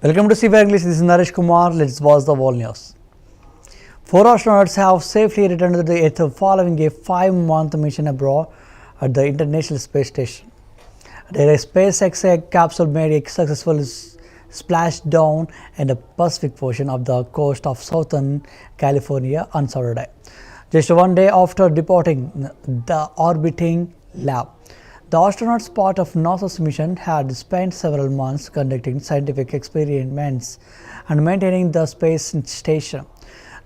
Welcome to CVR English. This is Naresh Kumar. Let's watch the world news. 4 astronauts have safely returned to the Earth following a 5-month mission abroad at the International Space Station. Their SpaceX capsule made a successful splashdown in the Pacific portion of the coast of Southern California on Saturday, just one day after departing the orbiting lab. The astronauts, part of NASA's mission, had spent several months conducting scientific experiments and maintaining the space station.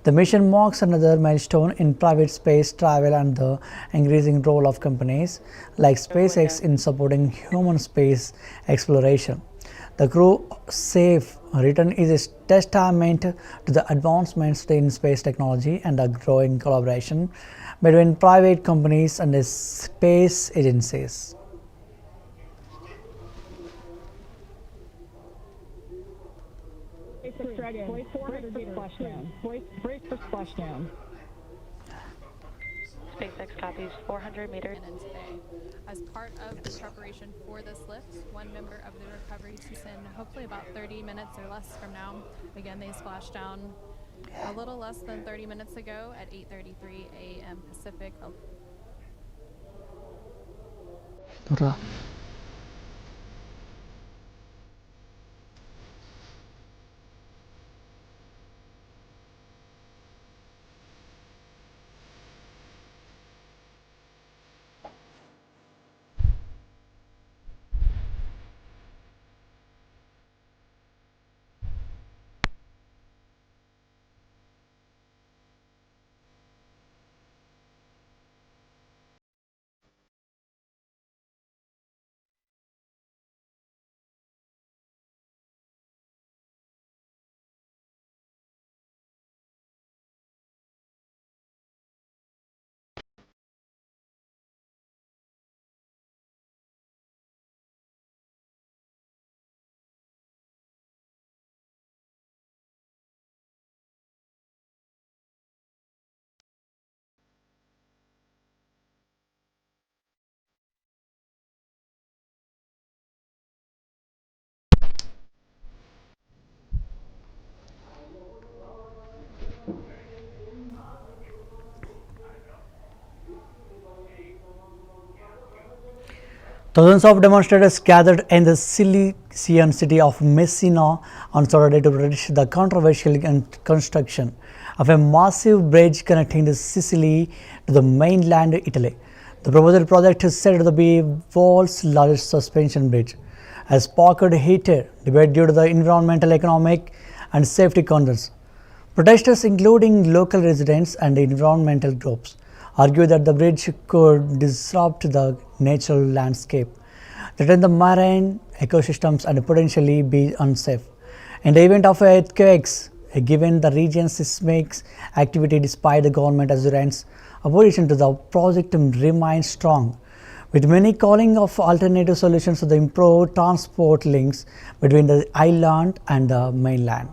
The mission marks another milestone in private space travel and the increasing role of companies like SpaceX in supporting human space exploration. The crew's safe return is a testament to the advancements in space technology and the growing collaboration between private companies and the space agencies. Brace for splashdown. Brace for splashdown. SpaceX copies 400 meters. Today. As part of the preparation for this lift, one member of the recovery season, hopefully about 30 minutes or less from now, again they splashed down a little less than 30 minutes ago at 8:33 a.m. Pacific. Thousands of demonstrators gathered in the Cilician city of Messina on Saturday to protest the controversial construction of a massive bridge connecting Sicily to the mainland Italy. The proposed project is said to be the world's largest suspension bridge, has sparked heated debate due to the environmental, economic, and safety concerns. Protesters, including local residents and environmental groups, argue that the bridge could disrupt the natural landscape, threaten the marine ecosystems, and potentially be unsafe in the event of earthquakes. Given the region's seismic activity, despite the government assurance, opposition to the project remains strong, with many calling for alternative solutions to the improved transport links between the island and the mainland.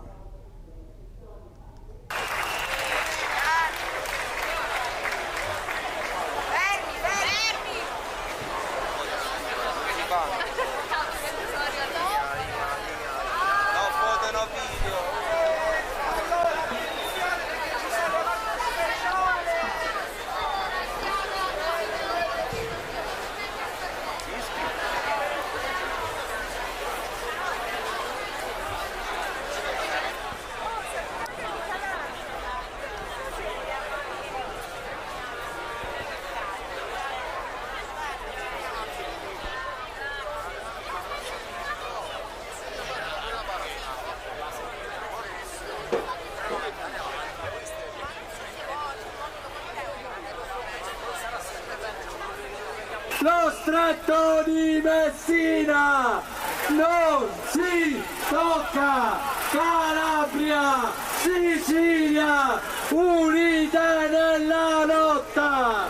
Lo stretto di Messina non si tocca! Calabria, Sicilia, unite nella lotta!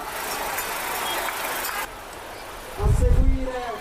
A seguire...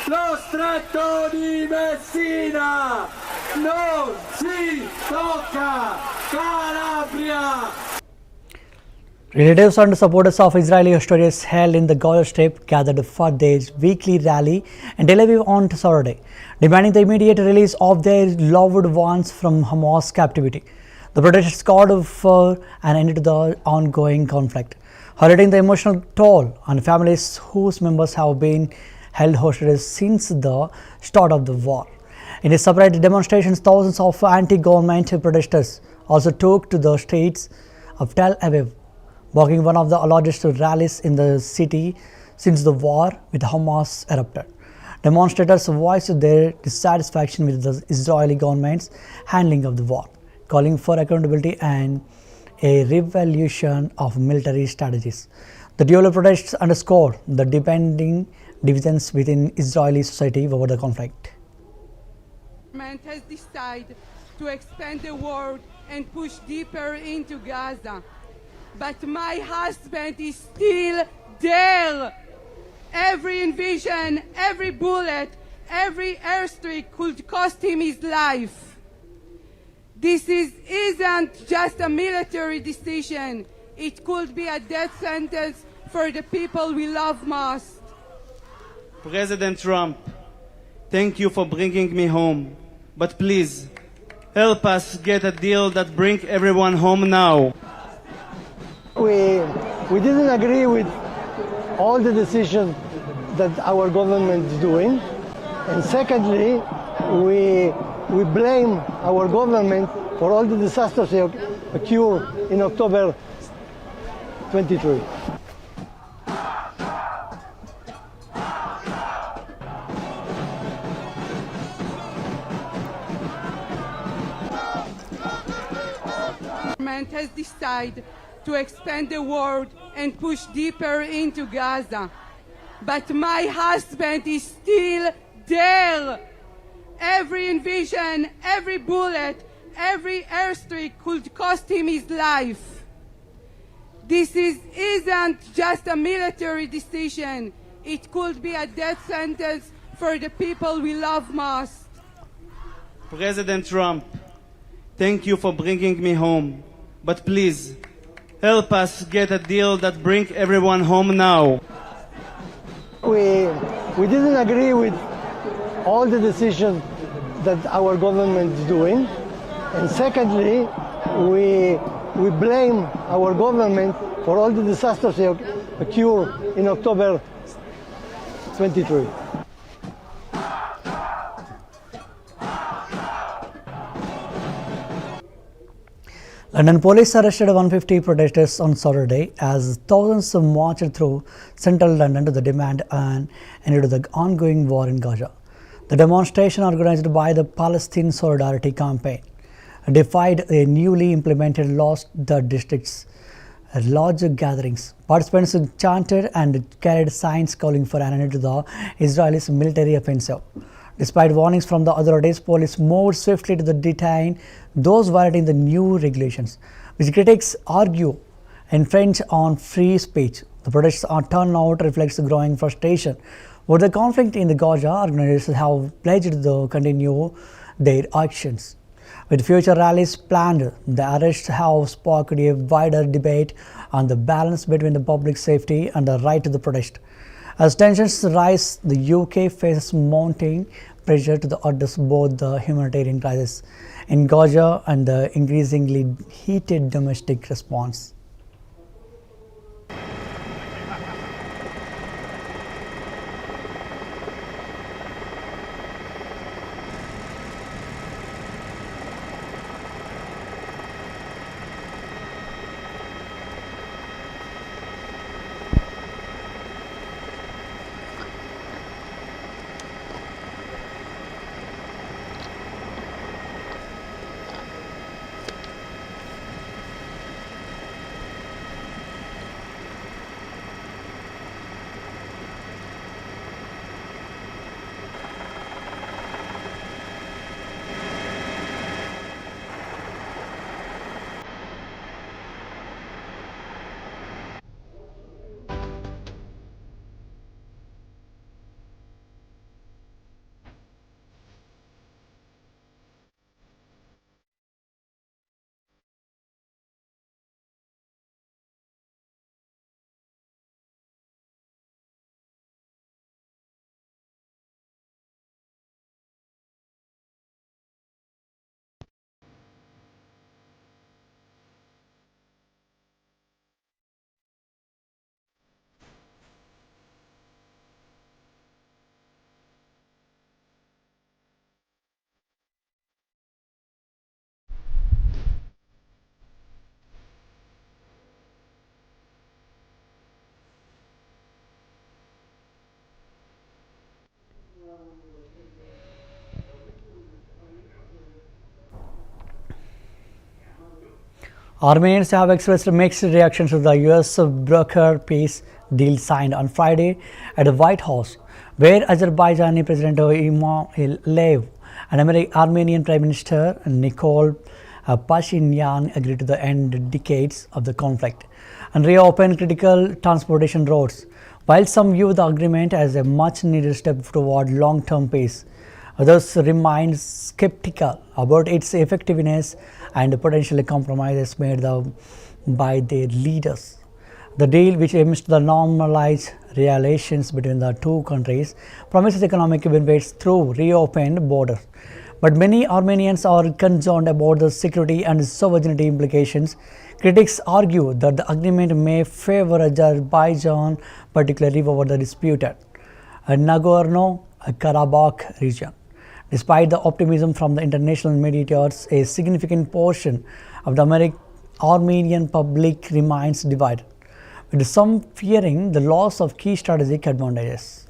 Lo stretto di Messina non si tocca! Calabria! Relatives and supporters of Israeli hostages held in the Gaza Strip gathered for their weekly rally in Tel Aviv on Saturday, demanding the immediate release of their loved ones from Hamas captivity. The protesters called for an end to the ongoing conflict, highlighting the emotional toll on families whose members have been held hostages since the start of the war. In a separate demonstrations, thousands of anti-government protesters also took to the streets of Tel Aviv, marking one of the largest rallies in the city since the war with Hamas erupted. Demonstrators voiced their dissatisfaction with the Israeli government's handling of the war, calling for accountability and a revolution of military strategies. The dual protests underscore the deepening divisions within Israeli society over the conflict. The government has decided to expand the war and push deeper into Gaza. But my husband is still there. Every invasion, every bullet, every airstrike could cost him his life. This isn't just a military decision. It could be a death sentence for the people we love most. President Trump, thank you for bringing me home. But please, help us get a deal that brings everyone home now. We didn't agree with all the decisions that our government is doing. And secondly, we blame our government for all the disasters that occurred in October 23. The government has decided to expand the war and push deeper into Gaza. But my husband is still there. Every invasion, every bullet, every airstrike could cost him his life. This isn't just a military decision. It could be a death sentence for the people we love most. President Trump, thank you for bringing me home. But please, help us get a deal that brings everyone home now. We didn't agree with all the decisions that our government is doing. And secondly, we blame our government for all the disasters that occurred in October 23. London police arrested 150 protesters on Saturday as thousands marched through central London to demand an end to the ongoing war in Gaza. The demonstration, organized by the Palestine Solidarity Campaign, defied a newly implemented laws that restricts large gatherings. Participants chanted and carried signs calling for an end to the Israeli military offensive. Despite warnings from the authorities, police moved swiftly to detain those violating the new regulations, which critics argue infringe on free speech. The protests' turnout reflects the growing frustration over the conflict in the Gaza. Organizers have pledged to continue their actions. With future rallies planned, the arrests have sparked a wider debate on the balance between the public safety and the right to the protest. As tensions rise, the UK faces mounting pressure to address both the humanitarian crisis in Gaza and the increasingly heated domestic response. Armenians have expressed mixed reactions to the US broker peace deal signed on Friday at the White House, where Azerbaijani President Ilham Aliyev and Armenian Prime Minister Nikol Pashinyan agreed to the end decades of the conflict and reopen critical transportation routes. While some view the agreement as a much-needed step toward long-term peace, others remain skeptical about its effectiveness and potential compromises made by their leaders. The deal, which aims to normalize relations between the two countries, promises economic benefits through reopened borders. But many Armenians are concerned about the security and sovereignty implications. Critics argue that the agreement may favor Azerbaijan, particularly over the disputed Nagorno-Karabakh region. Despite the optimism from the international mediators, a significant portion of the Armenian public remains divided, with some fearing the loss of key strategic advantages.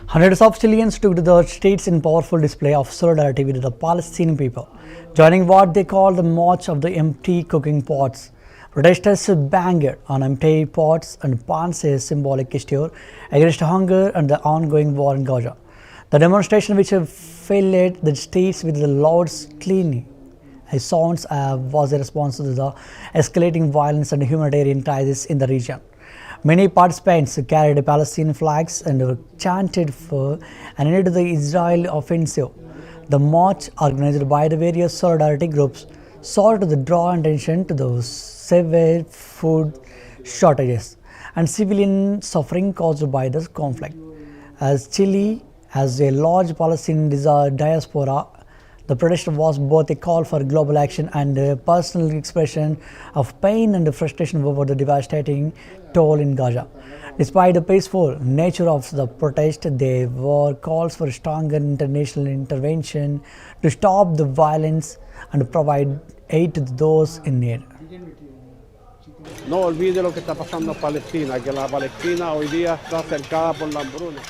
Hundreds of Chileans took to the streets in powerful display of solidarity with the Palestinian people, joining what they call the March of the Empty Cooking Pots. Protesters banged on empty pots and pans, a symbolic gesture against hunger and the ongoing war in Gaza. The demonstration, which filled the streets with the loud screaming sounds, was a response to the escalating violence and humanitarian crisis in the region. Many participants carried Palestinian flags and chanted for an end to the Israel offensive. The march, organized by the various solidarity groups, sought to draw attention to the severe food shortages and civilian suffering caused by this conflict. As Chile has a large Palestinian diaspora, the protest was both a call for global action and a personal expression of pain and frustration over the devastating toll in Gaza. Despite the peaceful nature of the protest, there were calls for stronger international intervention to stop the violence and provide aid to those in need. No olvide lo que está pasando en Palestina, que la Palestina hoy día está cercada por la hambruna.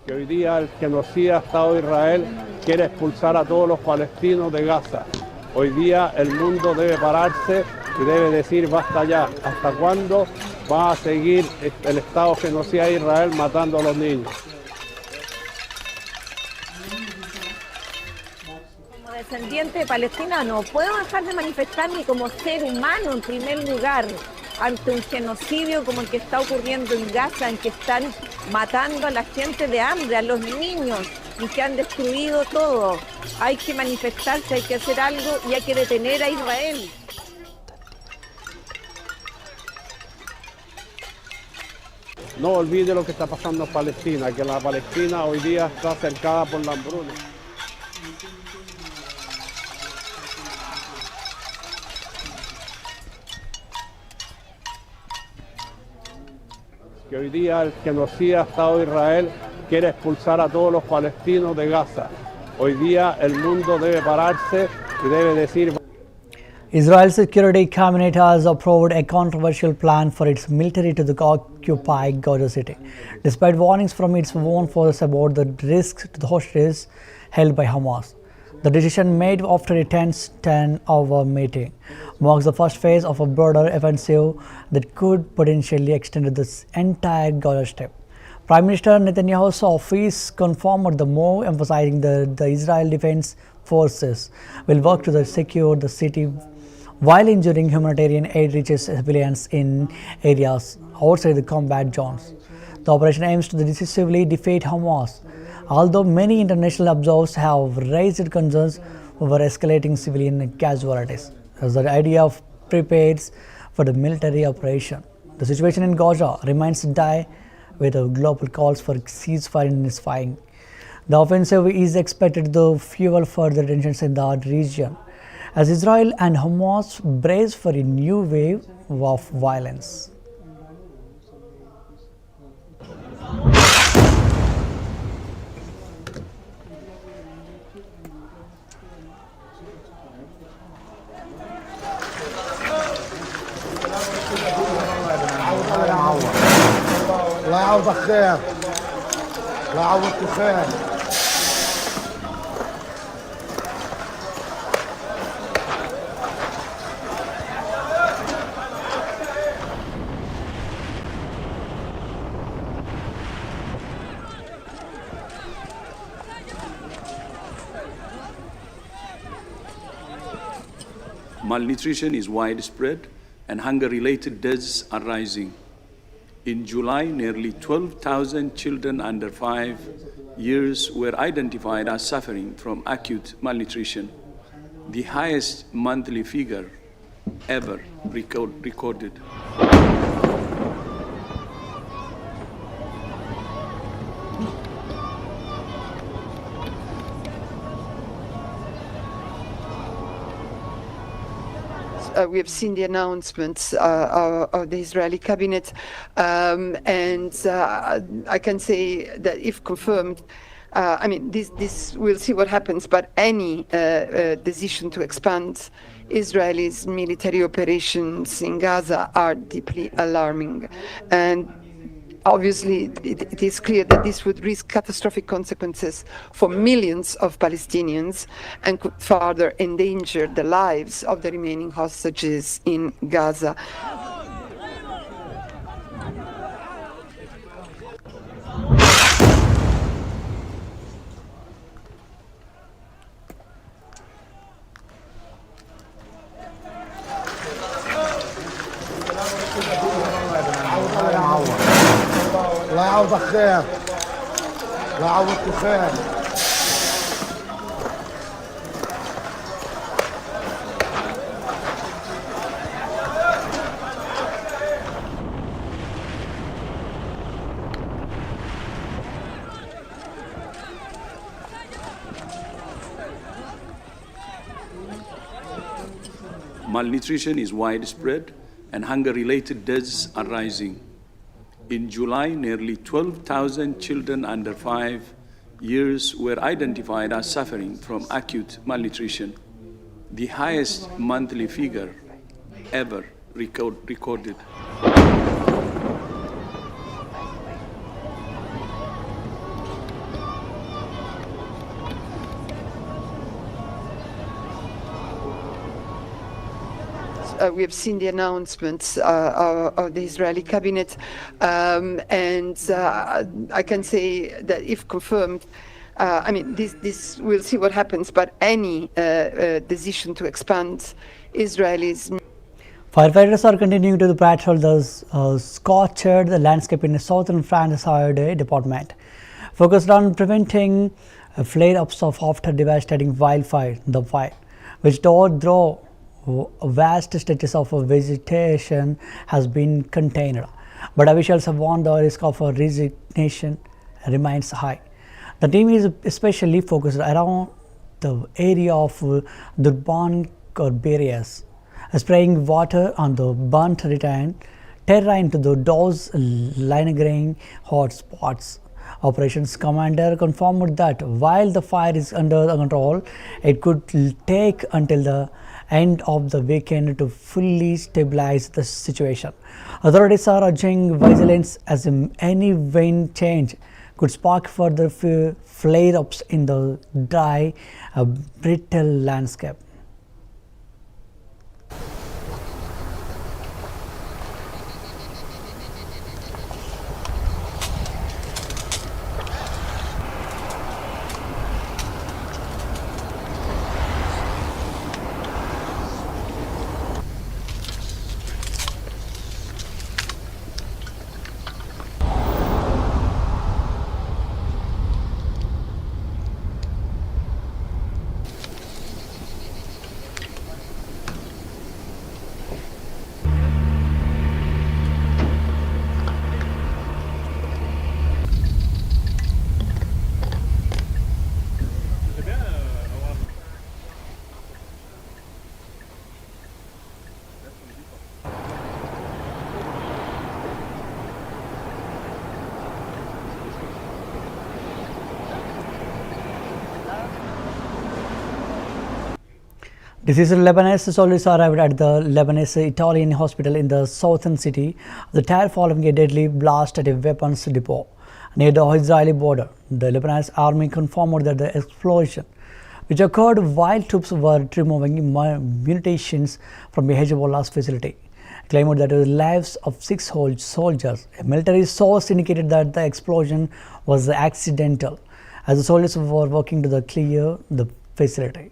Que hoy día el genocida Estado de Israel quiere expulsar a todos los palestinos de Gaza. Hoy día el mundo debe pararse y debe decir basta ya. ¿Hasta cuándo va a seguir el Estado genocida de Israel matando a los niños? Como descendiente de Palestina no puedo dejar de manifestarme como ser humano en primer lugar ante un genocidio como el que está ocurriendo en Gaza, en que están matando a la gente de hambre, a los niños, y que han destruido todo. Hay que manifestarse, hay que hacer algo y hay que detener a Israel. No olvide lo que está pasando en Palestina, que la Palestina hoy día está cercada por la hambruna. Que hoy día el genocida Estado de Israel quiere expulsar a todos los palestinos de Gaza. Hoy día el mundo debe pararse y debe decir. Israel's Security Cabinet has approved a controversial plan for its military to occupy Gaza City, despite warnings from its own forces about the risks to the hostages held by Hamas. The decision, made after a tense 10-hour meeting, marks the first phase of a broader offensive that could potentially extend to the entire Gaza Strip. Prime Minister Netanyahu's office confirmed the move, emphasizing that the Israel Defense Forces will work to secure the city while ensuring humanitarian aid reaches civilians in areas outside the combat zones. The operation aims to decisively defeat Hamas, although many international observers have raised concerns over escalating civilian casualties, as the idea of prepares for the military operation. The situation in Gaza remains dire, with global calls for ceasefire and ceasefire. The offensive is expected to fuel further tensions in the region, as Israel and Hamas brace for a new wave of violence. الله يعوضك خير الله يعوضك خير Malnutrition is widespread and hunger-related deaths are rising. In July, nearly 12,000 children under 5 years were identified as suffering from acute malnutrition, the highest monthly figure ever recorded. We have seen the announcements of the Israeli cabinet, and I can say that if confirmed, this we'll see what happens, but any decision to expand Israel's military operations in Gaza are deeply alarming. And obviously, it is clear that this would risk catastrophic consequences for millions of Palestinians and could further endanger the lives of the remaining hostages in Gaza. الله يعوضك خير الله يعوضك خير Malnutrition is widespread and hunger-related deaths are rising. In July, nearly 12,000 children under 5 years were identified as suffering from acute malnutrition, the highest monthly figure ever recorded. We have seen the announcements of the Israeli cabinet, and I can say that if confirmed, this we'll see what happens, but any decision to expand Israel's. Firefighters are continuing to patrol the scorched landscape in the southern France Fire Department, focused on preventing flare-ups of after devastating wildfire. The fire, which though vast stretches of vegetation has been contained, but officials have warned the risk of resignation remains high. The team is especially focused around the area of Durban barriers, spraying water on the burnt terrain to those lingering hot spots. Operations Commander confirmed that while the fire is under control, it could take until the end of the weekend to fully stabilize the situation. Authorities are urging vigilance as any wind change could spark further flare-ups in the dry, brittle landscape. Deceased Lebanese soldiers arrived at the Lebanese Italian hospital in the southern city of the Tyre following a deadly blast at a weapons depot near the Israeli border. The Lebanese army confirmed that the explosion, which occurred while troops were removing munitions from a Hezbollah's facility, claimed that the lives of 6 soldiers. A military source indicated that the explosion was accidental, as the soldiers were working to clear the facility.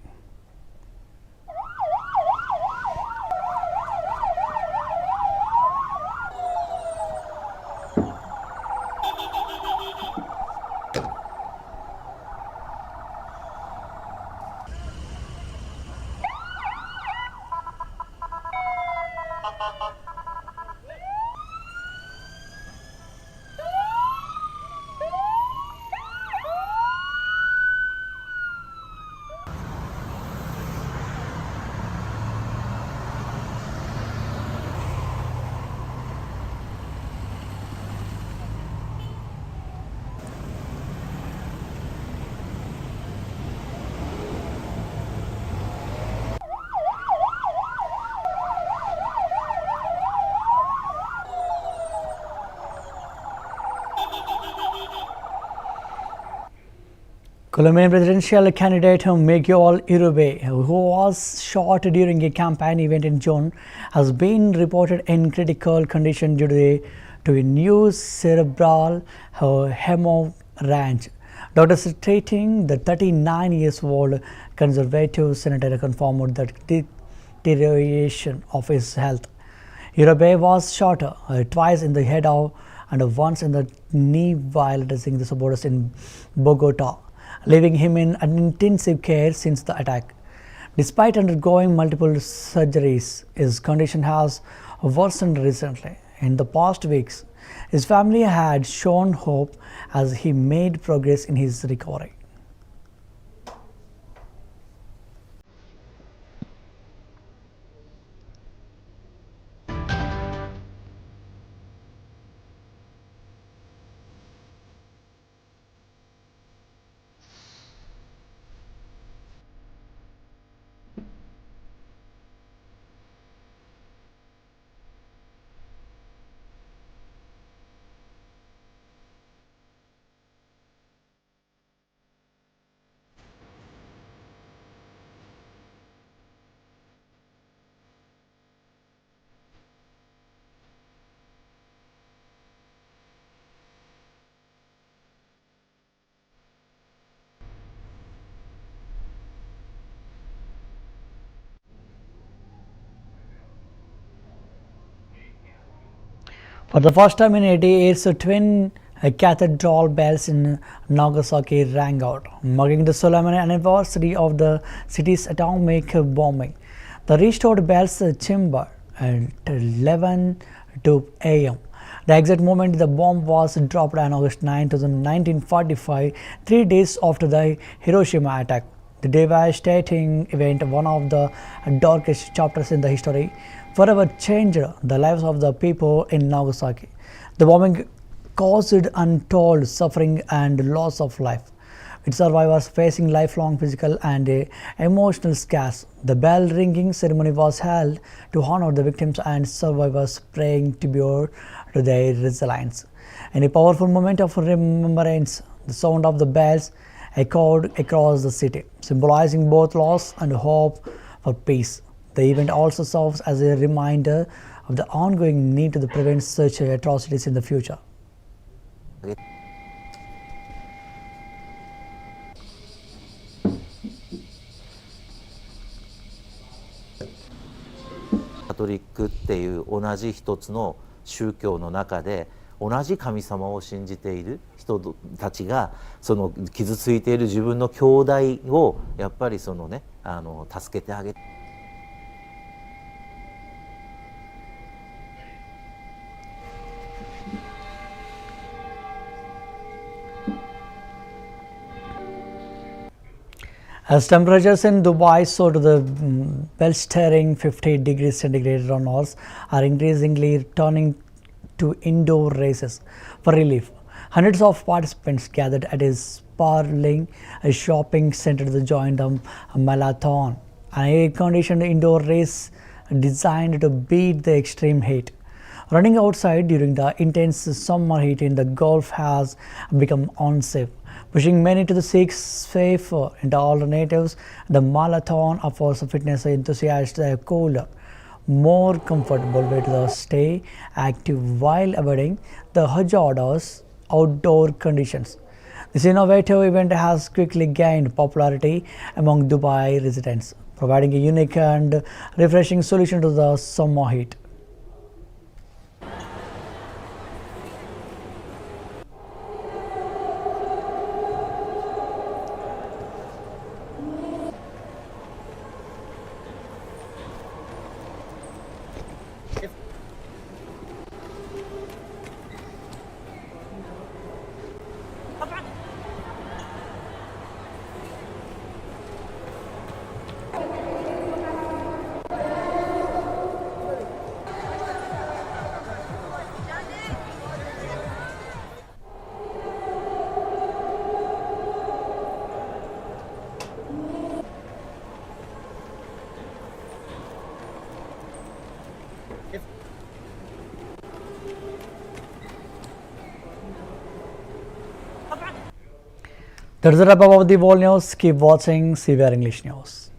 Colombian presidential candidate Miguel Uribe, who was shot during a campaign event in June, has been reported in critical condition due to a new cerebral hemorrhage. Doctors treating the 39-year-old conservative senator confirmed the deterioration of his health. Uribe was shot twice in the head and once in the knee while addressing the supporters in Bogota, leaving him in intensive care since the attack. Despite undergoing multiple surgeries, his condition has worsened recently. In the past weeks, his family had shown hope as he made progress in his recovery. For the first time in 80 years, twin cathedral bells in Nagasaki rang out, marking the solemn anniversary of the city's atomic bombing. The restored bells chimed at 11:02 a.m. The exact moment the bomb was dropped on August 9, 1945, 3 days after the Hiroshima attack. The devastating event, one of the darkest chapters in the history, forever changed the lives of the people in Nagasaki. The bombing caused untold suffering and loss of life, with survivors facing lifelong physical and emotional scars. The bell ringing ceremony was held to honor the victims and survivors, praying tribute to their resilience. In a powerful moment of remembrance, the sound of the bells echoed across the city, symbolizing both loss and hope for peace. The event also serves as a reminder of the ongoing need to prevent such atrocities in the future. カトリックっていう同じ一つの宗教の中で同じ神様を信じている人たちがその傷ついている自分の兄弟をやっぱりそのね助けてあげて。As temperatures in Dubai soar to the bell-stirring 50 degrees centigrade on Earth are increasingly turning to indoor races for relief. Hundreds of participants gathered at a sprawling shopping center to join the marathon, an air-conditioned indoor race designed to beat the extreme heat. Running outside during the intense summer heat in the Gulf has become unsafe, pushing many to seek safer alternatives. The marathon offers fitness enthusiasts a cooler, more comfortable way to stay active while avoiding the hazardous outdoor conditions. This innovative event has quickly gained popularity among Dubai residents, providing a unique and refreshing solution to the summer heat. That's the wrap up of the world news. Keep watching CVR English News.